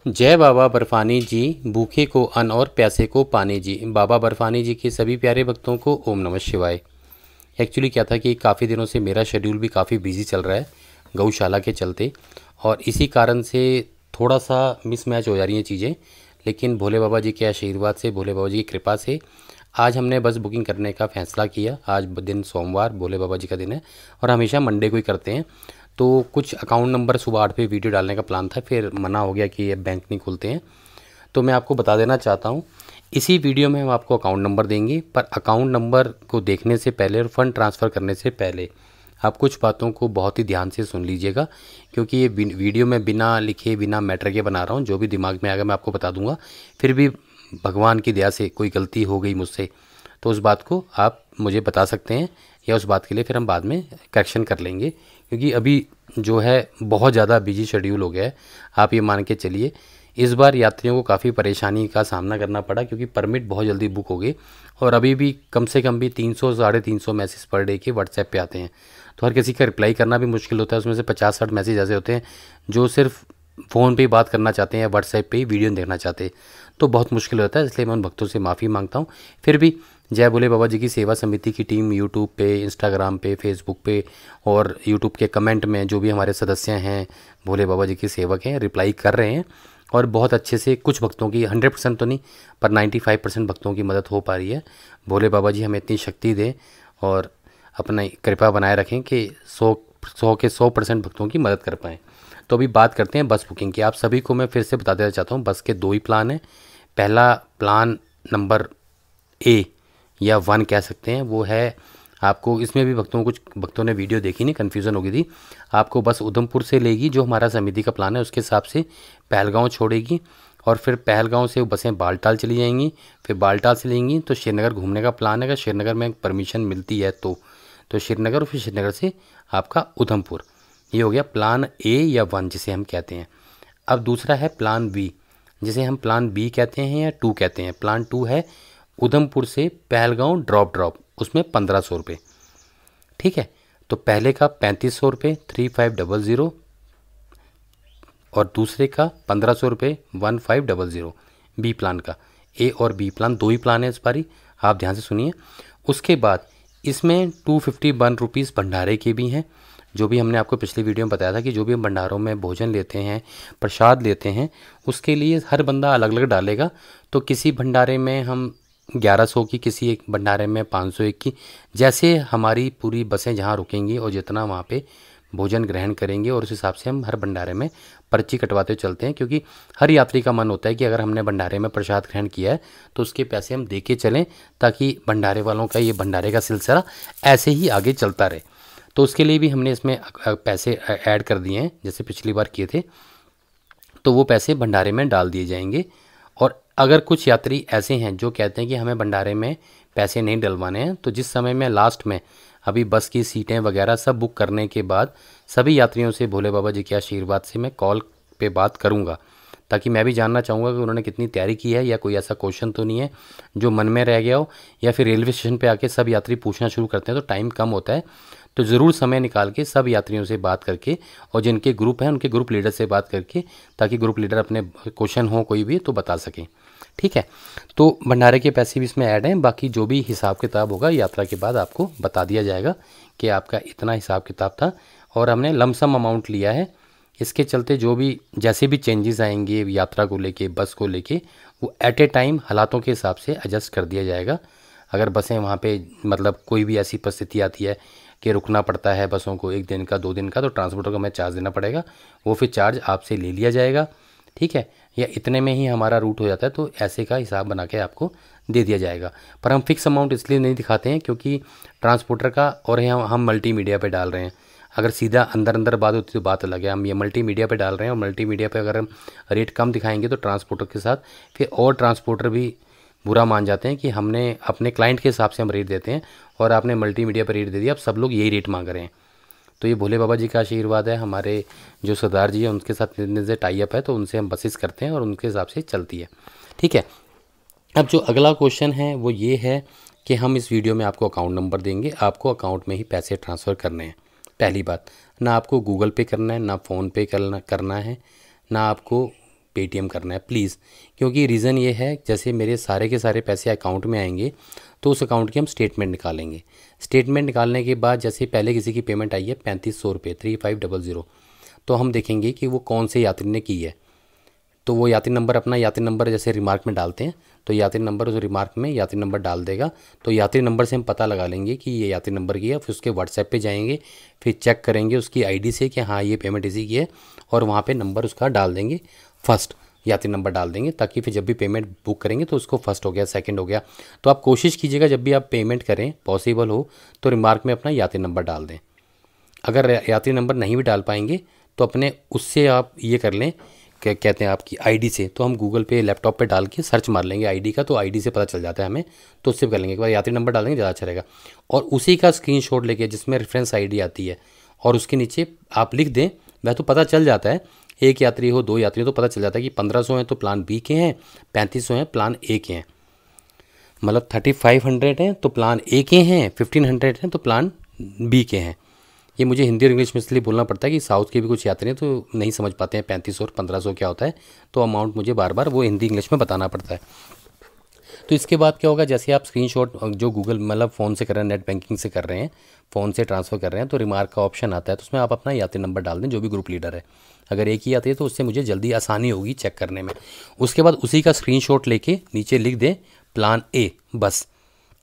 जय बाबा बर्फानी जी, भूखे को अन्न और प्यासे को पानी जी। बाबा बर्फानी जी के सभी प्यारे भक्तों को ओम नमः शिवाय। एक्चुअली क्या था कि काफ़ी दिनों से मेरा शेड्यूल भी काफ़ी बिजी चल रहा है गौशाला के चलते, और इसी कारण से थोड़ा सा मिसमैच हो जा रही हैं चीज़ें। लेकिन भोले बाबा जी के आशीर्वाद से, भोले बाबा जी की कृपा से आज हमने बस बुकिंग करने का फ़ैसला किया। आज दिन सोमवार, भोले बाबा जी का दिन है और हमेशा मंडे को ही करते हैं। तो कुछ अकाउंट नंबर सुबह 8 पे वीडियो डालने का प्लान था, फिर मना हो गया कि ये बैंक नहीं खुलते हैं। तो मैं आपको बता देना चाहता हूँ, इसी वीडियो में हम आपको अकाउंट नंबर देंगे, पर अकाउंट नंबर को देखने से पहले और फंड ट्रांसफ़र करने से पहले आप कुछ बातों को बहुत ही ध्यान से सुन लीजिएगा, क्योंकि ये वीडियो मैं बिना लिखे बिना मैटर के बना रहा हूँ। जो भी दिमाग में आएगा मैं आपको बता दूंगा। फिर भी भगवान की दया से कोई गलती हो गई मुझसे तो उस बात को आप मुझे बता सकते हैं, या उस बात के लिए फिर हम बाद में करेक्शन कर लेंगे, क्योंकि अभी जो है बहुत ज़्यादा बिजी शेड्यूल हो गया है। आप ये मान के चलिए, इस बार यात्रियों को काफ़ी परेशानी का सामना करना पड़ा, क्योंकि परमिट बहुत जल्दी बुक हो गए और अभी भी कम से कम भी 300 साढ़े 300 मैसेज पर डे के व्हाट्सएप पे आते हैं। तो हर किसी का रिप्लाई करना भी मुश्किल होता है। उसमें से 50-60 मैसेज ऐसे होते हैं जो सिर्फ फ़ोन पे ही बात करना चाहते हैं या व्हाट्सएप पे ही वीडियो देखना चाहते हैं, तो बहुत मुश्किल होता है। इसलिए मैं उन भक्तों से माफ़ी मांगता हूँ। फिर भी जय भोले बाबा जी की सेवा समिति की टीम यूट्यूब पे, इंस्टाग्राम पे, फेसबुक पे और यूट्यूब के कमेंट में जो भी हमारे सदस्य हैं, भोले बाबा जी के सेवक हैं, रिप्लाई कर रहे हैं और बहुत अच्छे से कुछ भक्तों की 100% तो नहीं पर 95% भक्तों की मदद हो पा रही है। भोले बाबा जी हमें इतनी शक्ति दें और अपनी कृपा बनाए रखें कि 100 के 100% भक्तों की मदद कर पाएँ। तो अभी बात करते हैं बस बुकिंग की। आप सभी को मैं फिर से बता देना चाहता हूँ, बस के 2 ही प्लान हैं। पहला प्लान नंबर ए या 1 कह सकते हैं, वो है आपको, इसमें भी कुछ भक्तों ने वीडियो देखी नहीं, कन्फ्यूज़न हो गई थी। आपको बस उधमपुर से लेगी, जो हमारा समिति का प्लान है उसके हिसाब से पहलगाँव छोड़ेगी और फिर पहलगाँव से बसें बालटाल चली जाएंगी, फिर बालटाल से लेंगी तो श्रीनगर घूमने का प्लान है। अगर श्रीनगर में परमिशन मिलती है तो श्रीनगर, और फिर श्रीनगर से आपका उधमपुर। ये हो गया प्लान ए या 1 जिसे हम कहते हैं। अब दूसरा है प्लान बी, जिसे हम प्लान बी कहते हैं या 2 कहते हैं। प्लान 2 है उधमपुर से पहलगाँव ड्रॉप, उसमें 1500 रुपये। ठीक है, तो पहले का 3500 रुपये 3500 और दूसरे का 1500 रुपये 1500। बी प्लान का, ए और बी प्लान 2 ही प्लान है इस बारी, आप ध्यान से सुनिए। उसके बाद इसमें 251 रुपीज़ भंडारे के भी हैं। जो भी हमने आपको पिछली वीडियो में बताया था कि जो भी हम भंडारों में भोजन लेते हैं, प्रसाद लेते हैं, उसके लिए हर बंदा अलग अलग डालेगा। तो किसी भंडारे में हम 1100 की, किसी एक भंडारे में 501 की, जैसे हमारी पूरी बसें जहाँ रुकेंगी और जितना वहाँ पे भोजन ग्रहण करेंगे और उस हिसाब से हम हर भंडारे में पर्ची कटवाते चलते हैं। क्योंकि हर यात्री का मन होता है कि अगर हमने भंडारे में प्रसाद ग्रहण किया है तो उसके पैसे हम दे के चलें, ताकि भंडारे वालों का ये भंडारे का सिलसिला ऐसे ही आगे चलता रहे। तो उसके लिए भी हमने इसमें पैसे ऐड कर दिए हैं, जैसे पिछली बार किए थे, तो वो पैसे भंडारे में डाल दिए जाएंगे। और अगर कुछ यात्री ऐसे हैं जो कहते हैं कि हमें भंडारे में पैसे नहीं डलवाने हैं, तो जिस समय में लास्ट में अभी बस की सीटें वगैरह सब बुक करने के बाद सभी यात्रियों से भोले बाबा जी के आशीर्वाद से मैं कॉल पे बात करूंगा, ताकि मैं भी जानना चाहूँगा कि उन्होंने कितनी तैयारी की है, या कोई ऐसा क्वेश्चन तो नहीं है जो मन में रह गया हो। या फिर रेलवे स्टेशन पे आके सब यात्री पूछना शुरू करते हैं तो टाइम कम होता है। तो ज़रूर समय निकाल के सब यात्रियों से बात करके, और जिनके ग्रुप हैं उनके ग्रुप लीडर से बात करके, ताकि ग्रुप लीडर अपने क्वेश्चन हो कोई भी तो बता सकें। ठीक है, तो भंडारे के पैसे भी इसमें ऐड हैं। बाकी जो भी हिसाब किताब होगा यात्रा के बाद आपको बता दिया जाएगा कि आपका इतना हिसाब किताब था, और हमने लमसम अमाउंट लिया है। इसके चलते जो भी जैसे भी चेंजेस आएंगे यात्रा को लेके, बस को लेके, वो एट ए टाइम हालातों के हिसाब से एडजस्ट कर दिया जाएगा। अगर बसें वहाँ पे मतलब कोई भी ऐसी परिस्थिति आती है कि रुकना पड़ता है बसों को 1 दिन का 2 दिन का, तो ट्रांसपोर्टर को हमें चार्ज देना पड़ेगा, वो फिर चार्ज आपसे ले लिया जाएगा। ठीक है, या इतने में ही हमारा रूट हो जाता है तो ऐसे का हिसाब बना के आपको दे दिया जाएगा। पर हम फिक्स अमाउंट इसलिए नहीं दिखाते हैं क्योंकि ट्रांसपोर्टर का, और हम मल्टीमीडिया पे डाल रहे हैं। अगर सीधा अंदर बात होती तो बात अलग है। हम ये मल्टीमीडिया पे डाल रहे हैं, और मल्टीमीडिया पे अगर हम रेट कम दिखाएंगे तो ट्रांसपोर्टर के साथ फिर और ट्रांसपोर्टर भी बुरा मान जाते हैं कि हमने अपने क्लाइंट के हिसाब से हम रेट देते हैं और आपने मल्टीमीडिया पर रेट दे दिया, अब सब लोग यही रेट मांग रहे हैं। तो ये भोले बाबा जी का आशीर्वाद है। हमारे जो सरदार जी हैं उनके साथ इतने से टाई अप है, तो उनसे हम बसेस करते हैं और उनके हिसाब से चलती है। ठीक है, अब जो अगला क्वेश्चन है वो ये है कि हम इस वीडियो में आपको अकाउंट नंबर देंगे, आपको अकाउंट में ही पैसे ट्रांसफ़र करने हैं। पहली बात, ना आपको गूगल पे करना है, ना फ़ोन पे करना है, ना आपको पेटीएम करना है प्लीज़, क्योंकि रीज़न ये है जैसे मेरे सारे के सारे पैसे अकाउंट में आएंगे तो उस अकाउंट की हम स्टेटमेंट निकालेंगे। स्टेटमेंट निकालने के बाद जैसे पहले किसी की पेमेंट आई है 3500 रुपये 3500, तो हम देखेंगे कि वो कौन से यात्री ने की है। तो वो यात्री नंबर अपना यात्री नंबर जैसे रिमार्क में डालते हैं, तो यात्री नंबर उस रिमार्क में यात्री नंबर डाल देगा, तो यात्री नंबर से हम पता लगा लेंगे कि ये यात्री नंबर की है। फिर उसके व्हाट्सएप पे जाएंगे, फिर चेक करेंगे उसकी आईडी से कि हाँ ये पेमेंट इसी की है, और वहाँ पे नंबर उसका डाल देंगे, फर्स्ट यात्री नंबर डाल देंगे, ताकि फिर जब भी पेमेंट बुक करेंगे तो उसको फर्स्ट हो गया, सेकंड हो गया। तो आप कोशिश कीजिएगा जब भी आप पेमेंट करें, पॉसिबल हो तो रिमार्क में अपना यात्री नंबर डाल दें। अगर यात्री नंबर नहीं भी डाल पाएंगे तो अपने उससे आप ये कर लें, क्या कहते हैं, आपकी आईडी से। तो हम गूगल पे लैपटॉप पे डाल के सर्च मार लेंगे आईडी का, तो आईडी से पता चल जाता है हमें, तो उससे कर लेंगे। एक बार यात्री नंबर डाल देंगे ज़्यादा अच्छा रहेगा। और उसी का स्क्रीनशॉट लेके जिसमें रेफरेंस आईडी आती है और उसके नीचे आप लिख दें, वह तो पता चल जाता है, एक यात्री हो 2 यात्री हो तो पता चल जाता है कि 1500 हैं तो प्लान बी के हैं, 3500 हैं प्लान ए के हैं, मतलब 3500 हैं तो प्लान ए के हैं, 1500 हैं तो प्लान बी के हैं। ये मुझे हिंदी और इंग्लिश में इसलिए बोलना पड़ता है कि साउथ के भी कुछ यात्री हैं तो नहीं समझ पाते हैं 3500 और 1500 क्या होता है, तो अमाउंट मुझे बार बार वो हिंदी इंग्लिश में बताना पड़ता है। तो इसके बाद क्या होगा, जैसे आप स्क्रीनशॉट जो गूगल मतलब फ़ोन से कर रहे हैं, नेट बैंकिंग से कर रहे हैं, फ़ोन से ट्रांसफ़र कर रहे हैं, तो रिमार्क का ऑप्शन आता है, तो उसमें आप अपना यात्री नंबर डाल दें जो भी ग्रुप लीडर है। अगर एक ही आती है तो उससे मुझे जल्दी आसानी होगी चेक करने में। उसके बाद उसी का स्क्रीनशॉट लेके नीचे लिख दें प्लान ए, बस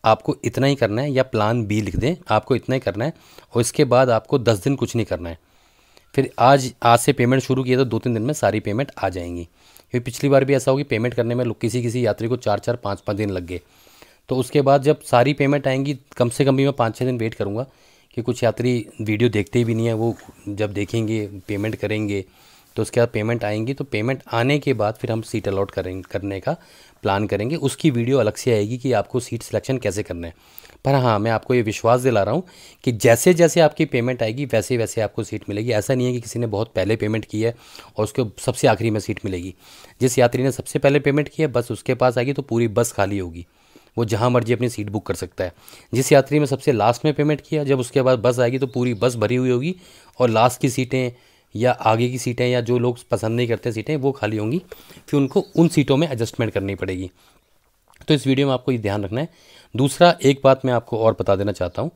आपको इतना ही करना है, या प्लान बी लिख दें, आपको इतना ही करना है। और इसके बाद आपको 10 दिन कुछ नहीं करना है। फिर आज से पेमेंट शुरू किया तो 2-3 दिन में सारी पेमेंट आ जाएंगी। फिर पिछली बार भी ऐसा हो कि पेमेंट करने में किसी किसी यात्री को 4-4 5-5 दिन लग गए। तो उसके बाद जब सारी पेमेंट आएंगी, कम से कम भी मैं 5-6 दिन वेट करूँगा, कि कुछ यात्री वीडियो देखते भी नहीं है, वो जब देखेंगे पेमेंट करेंगे तो उसके बाद पेमेंट आएंगी। तो पेमेंट आने के बाद फिर हम सीट अलॉट करने का प्लान करेंगे, उसकी वीडियो अलग से आएगी कि आपको सीट सिलेक्शन कैसे करना है। पर हाँ, मैं आपको ये विश्वास दिला रहा हूँ कि जैसे जैसे आपकी पेमेंट आएगी वैसे वैसे आपको सीट मिलेगी। ऐसा नहीं है कि किसी ने बहुत पहले पेमेंट की है और उसको सबसे आखिरी में सीट मिलेगी। जिस यात्री ने सबसे पहले पेमेंट की है बस उसके पास आएगी तो पूरी बस खाली होगी, वो जहाँ मर्जी अपनी सीट बुक कर सकता है। जिस यात्री ने सबसे लास्ट में पेमेंट किया, जब उसके बाद बस आएगी तो पूरी बस भरी हुई होगी, और लास्ट की सीटें या आगे की सीटें या जो लोग पसंद नहीं करते सीटें वो खाली होंगी, फिर उनको उन सीटों में एडजस्टमेंट करनी पड़ेगी। तो इस वीडियो में आपको ये ध्यान रखना है। दूसरा एक बात मैं आपको और बता देना चाहता हूँ,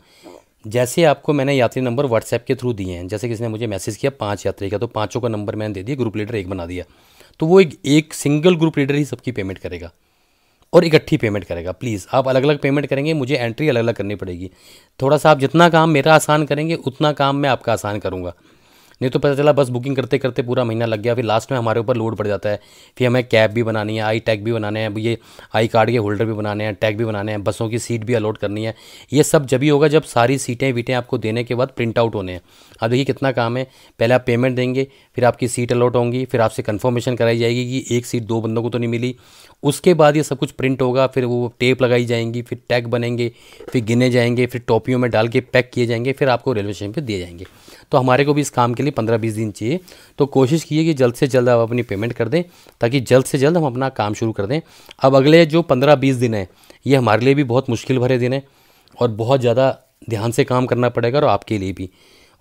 जैसे आपको मैंने यात्री नंबर व्हाट्सएप के थ्रू दिए हैं, जैसे किसी ने मुझे मैसेज किया 5 यात्री का, तो पाँचों का नंबर मैंने दे दिया, ग्रुप लीडर एक बना दिया, तो वो एक सिंगल ग्रुप लीडर ही सबकी पेमेंट करेगा और इकट्ठी पेमेंट करेगा। प्लीज़ आप अलग अलग पेमेंट करेंगे, मुझे एंट्री अलग अलग करनी पड़ेगी। थोड़ा सा आप जितना काम मेरा आसान करेंगे उतना काम मैं आपका आसान करूँगा, नहीं तो पता चला बस बुकिंग करते करते पूरा महीना लग गया, फिर लास्ट में हमारे ऊपर लोड पड़ जाता है। फिर हमें कैब भी बनानी है, आई टैग भी बनाने हैं, ये आई कार्ड के होल्डर भी बनाने हैं, टैग भी बनाने हैं, बसों की सीट भी अलॉट करनी है। ये सब जब ही होगा जब सारी सीटें वीटें आपको देने के बाद प्रिंट आउट होने हैं। अब देखिए कितना काम है, पहले आप पेमेंट देंगे, फिर आपकी सीट अलॉट होंगी, फिर आपसे कन्फर्मेशन कराई जाएगी कि एक सीट 2 बंदों को तो नहीं मिली। उसके बाद ये सब कुछ प्रिंट होगा, फिर वो टेप लगाई जाएंगी, फिर टैग बनेंगे, फिर गिने जाएंगे, फिर टोपियों में डाल के पैक किए जाएंगे, फिर आपको रेलवे स्टेशन पर दिए जाएंगे। तो हमारे को भी इस काम के लिए 15-20 दिन चाहिए। तो कोशिश कीजिए कि जल्द से जल्द आप अपनी पेमेंट कर दें, ताकि जल्द से जल्द हम अपना काम शुरू कर दें। अब अगले जो 15-20 दिन हैं ये हमारे लिए भी बहुत मुश्किल भरे दिन हैं और बहुत ज़्यादा ध्यान से काम करना पड़ेगा, और आपके लिए भी।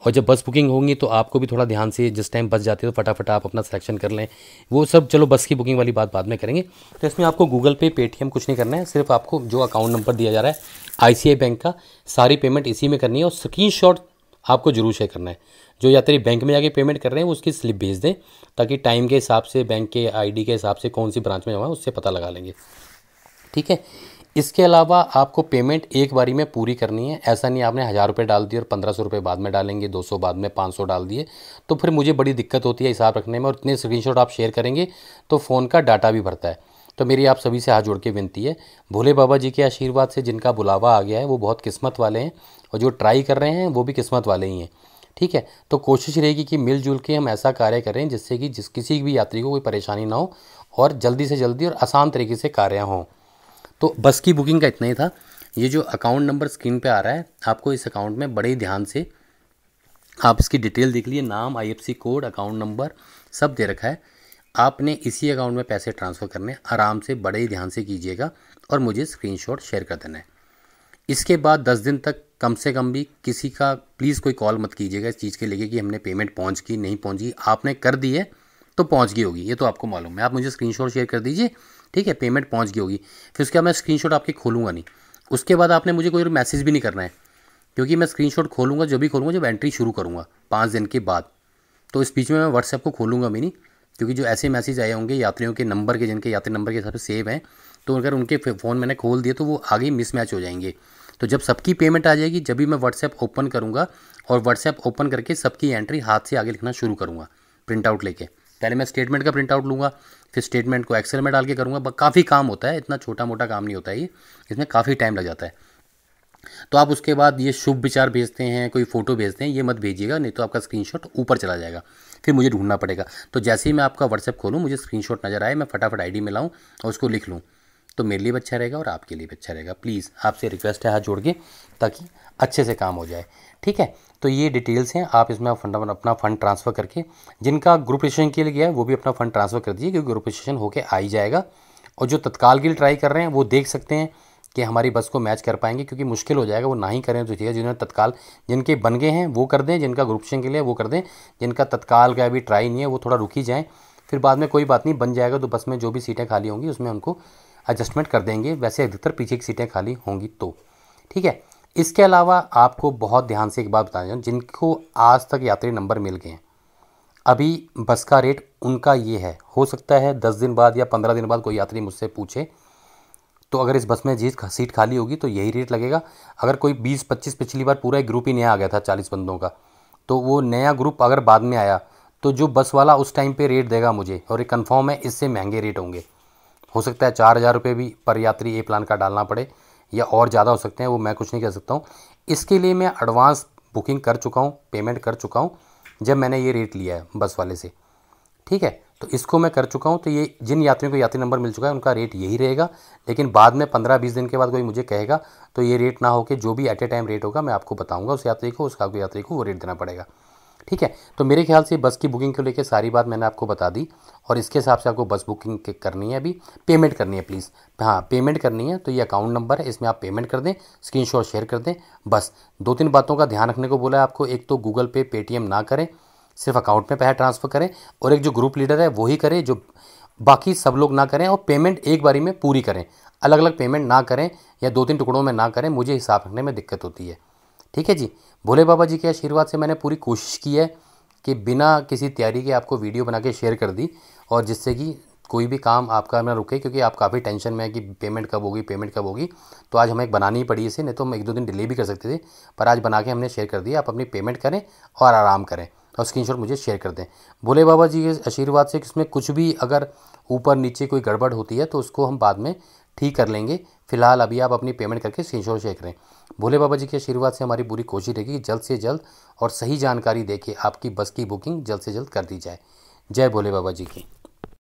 और जब बस बुकिंग होंगी तो आपको भी थोड़ा ध्यान से, जिस टाइम बस जाती है तो फटाफट आप अपना सिलेक्शन कर लें। वो सब चलो बस की बुकिंग वाली बात बाद में करेंगे। तो इसमें आपको गूगल पे, पेटीएम कुछ नहीं करना है, सिर्फ आपको जो अकाउंट नंबर दिया जा रहा है ICICI बैंक का, सारी पेमेंट इसी में करनी है, और स्क्रीनशॉट आपको जरूर शेयर करना है। जो यात्री बैंक में जाके पेमेंट कर रहे हैं वो उसकी स्लिप भेज दें, ताकि टाइम के हिसाब से, बैंक के ID के हिसाब से कौन सी ब्रांच में जमा है उससे पता लगा लेंगे, ठीक है। इसके अलावा आपको पेमेंट एक बारी में पूरी करनी है। ऐसा नहीं आपने 1000 रुपये डाल दिए और 1500 रुपये बाद में डालेंगे, 200 बाद में, 500 डाल दिए, तो फिर मुझे बड़ी दिक्कत होती है हिसाब रखने में। और इतने स्क्रीनशॉट आप शेयर करेंगे तो फ़ोन का डाटा भी भरता है। तो मेरी आप सभी से हाथ जोड़ के विनती है, भोले बाबा जी के आशीर्वाद से जिनका बुलावा आ गया है वो बहुत किस्मत वाले हैं, और जो ट्राई कर रहे हैं वो भी किस्मत वाले ही हैं, ठीक है। तो कोशिश रहेगी कि मिलजुल के हम ऐसा कार्य करें जिससे कि किसी भी यात्री को कोई परेशानी ना हो, और जल्दी से जल्दी और आसान तरीके से कार्य हों। तो बस की बुकिंग का इतना ही था। ये जो अकाउंट नंबर स्क्रीन पे आ रहा है, आपको इस अकाउंट में बड़े ही ध्यान से आप इसकी डिटेल देख लीजिए, नाम, IFSC कोड, अकाउंट नंबर सब दे रखा है। आपने इसी अकाउंट में पैसे ट्रांसफ़र करने, आराम से बड़े ही ध्यान से कीजिएगा, और मुझे स्क्रीनशॉट शेयर कर देना है। इसके बाद 10 दिन तक कम से कम भी किसी का प्लीज़ कोई कॉल मत कीजिएगा इस चीज़ के लेके कि हमने पेमेंट पहुंच गई नहीं पहुंची। आपने कर दी है तो पहुंच गई होगी, ये तो आपको मालूम है। आप मुझे स्क्रीनशॉट शेयर कर दीजिए, ठीक है, पेमेंट पहुंच गई होगी। फिर उसके बाद मैं स्क्रीनशॉट आपके खोलूँगा नहीं, उसके बाद आपने मुझे कोई मैसेज भी नहीं करना है, क्योंकि मैं स्क्रीनशॉट खोलूँगा जब भी खोलूँगा जब एंट्री शुरू करूँगा 5 दिन के बाद। तो इस बीच में मैं व्हाट्सएप को खोलूँगा भी नहीं, क्योंकि जो ऐसे मैसेज आए होंगे यात्रियों के नंबर के, जिनके यात्री नंबर के हिसाब से सेव हैं, तो अगर उनके फ़ोन मैंने खोल दिए तो वो आगे मिसमैच हो जाएंगे। तो जब सबकी पेमेंट आ जाएगी, जब भी मैं व्हाट्सएप ओपन करूँगा और व्हाट्सएप ओपन करके सबकी एंट्री हाथ से आगे लिखना शुरू करूँगा प्रिंट आउट लेके। पहले मैं स्टेटमेंट का प्रिंट आउट लूँगा, फिर स्टेटमेंट को एक्सेल में डाल के करूँगा। काफ़ी काम होता है, इतना छोटा मोटा काम नहीं होता है ये, इसमें काफ़ी टाइम लग जाता है। तो आप उसके बाद ये शुभ विचार भेजते हैं, कोई फ़ोटो भेजते हैं, ये मत भेजिएगा, नहीं तो आपका स्क्रीनशॉट ऊपर चला जाएगा, फिर मुझे ढूंढना पड़ेगा। तो जैसे ही मैं आपका व्हाट्सएप खोलूँ, मुझे स्क्रीनशॉट नज़र आए, मैं फटाफट आईडी में लाऊँ और उसको लिख लूँ, तो मेरे लिए भी अच्छा रहेगा और आपके लिए भी अच्छा रहेगा। प्लीज़ आपसे रिक्वेस्ट है हाथ जोड़ के, ताकि अच्छे से काम हो जाए, ठीक है। तो ये डिटेल्स हैं, आप इसमें अपना फ़ंड ट्रांसफ़र करके, जिनका ग्रुप रजिस्ट्रेशन के लिए गया है वो भी अपना फ़ंड ट्रांसफ़र कर दीजिए, क्योंकि ग्रुप रजिस्ट्रेशन होकर आ ही जाएगा। और जो तत्काल के लिए ट्राई कर रहे हैं वो देख सकते हैं कि हमारी बस को मैच कर पाएंगे, क्योंकि मुश्किल हो जाएगा, वो ना ही करें तो ठीक है। जिन्होंने तत्काल, जिनके बन गए हैं वो कर दें, जिनका ग्रुप रजिस्ट्रेशन के लिए वो कर दें, जिनका तत्काल का अभी ट्राई नहीं है वो थोड़ा रुक ही जाएँ, फिर बाद में कोई बात नहीं, बन जाएगा तो बस में जो भी सीटें खाली होंगी उसमें उनको एडजस्टमेंट कर देंगे, वैसे अधिकतर पीछे की सीटें खाली होंगी तो, ठीक है। इसके अलावा आपको बहुत ध्यान से एक बात बताना चाहूँ, जिनको आज तक यात्री नंबर मिल गए हैं, अभी बस का रेट उनका ये है, हो सकता है 10 दिन बाद या 15 दिन बाद कोई यात्री मुझसे पूछे, तो अगर इस बस में जिस सीट खाली होगी तो यही रेट लगेगा। अगर कोई 20-25, पिछली बार पूरा एक ग्रुप ही नया आ गया था 40 बंदों का, तो वो नया ग्रुप अगर बाद में आया तो जो बस वाला उस टाइम पे रेट देगा मुझे, और ये कन्फर्म है, इससे महंगे रेट होंगे। हो सकता है 4,000 रुपये भी पर यात्री ए प्लान का डालना पड़े, या और ज़्यादा हो सकते हैं, वो मैं कुछ नहीं कह सकता हूँ। इसके लिए मैं एडवांस बुकिंग कर चुका हूँ, पेमेंट कर चुका हूँ, जब मैंने ये रेट लिया है बस वाले से, ठीक है। तो इसको मैं कर चुका हूँ। तो ये जिन यात्रियों को यात्री नंबर मिल चुका है उनका रेट यही रहेगा, लेकिन बाद में 15-20 दिन के बाद कोई मुझे कहेगा तो ये रेट ना हो के जो भी एट ए टाइम रेट होगा मैं आपको बताऊँगा, उस यात्री को, उस यात्री को वो रेट देना पड़ेगा, ठीक है। तो मेरे ख्याल से बस की बुकिंग को लेकर सारी बात मैंने आपको बता दी, और इसके हिसाब से आपको बस बुकिंग करनी है, अभी पेमेंट करनी है प्लीज़। हाँ, पेमेंट करनी है, तो ये अकाउंट नंबर है, इसमें आप पेमेंट कर दें, स्क्रीनशॉट शेयर कर दें। बस 2-3 बातों का ध्यान रखने को बोला है आपको। एक तो गूगल पे, पेटीएम ना करें, सिर्फ अकाउंट में पैसा ट्रांसफ़र करें, और एक जो ग्रुप लीडर है वही करे, जो बाकी सब लोग ना करें। और पेमेंट एक बारी में पूरी करें, अलग अलग पेमेंट ना करें, या 2-3 टुकड़ों में ना करें, मुझे हिसाब रखने में दिक्कत होती है, ठीक है जी। भोले बाबा जी के आशीर्वाद से मैंने पूरी कोशिश की है कि बिना किसी तैयारी के आपको वीडियो बना के शेयर कर दी, और जिससे कि कोई भी काम आपका ना रुके, क्योंकि आप काफ़ी टेंशन में है कि पेमेंट कब होगी, पेमेंट कब होगी। तो आज हमें एक बनानी ही पड़ी इसे, नहीं तो हम 1-2 दिन डिले भी कर सकते थे, पर आज बना के हमने शेयर कर दिया। आप अपनी पेमेंट करें और आराम करें, और स्क्रीनशॉट मुझे शेयर कर दें। भोले बाबा जी के आशीर्वाद से इसमें कुछ भी अगर ऊपर नीचे कोई गड़बड़ होती है तो उसको हम बाद में ठीक कर लेंगे। फिलहाल अभी आप अपनी पेमेंट करके स्क्रीनशॉट शेयर करें। भोले बाबा जी के आशीर्वाद से हमारी पूरी कोशिश रहेगी कि जल्द से जल्द और सही जानकारी देके आपकी बस की बुकिंग जल्द से जल्द कर दी जाए। जय भोले बाबा जी की।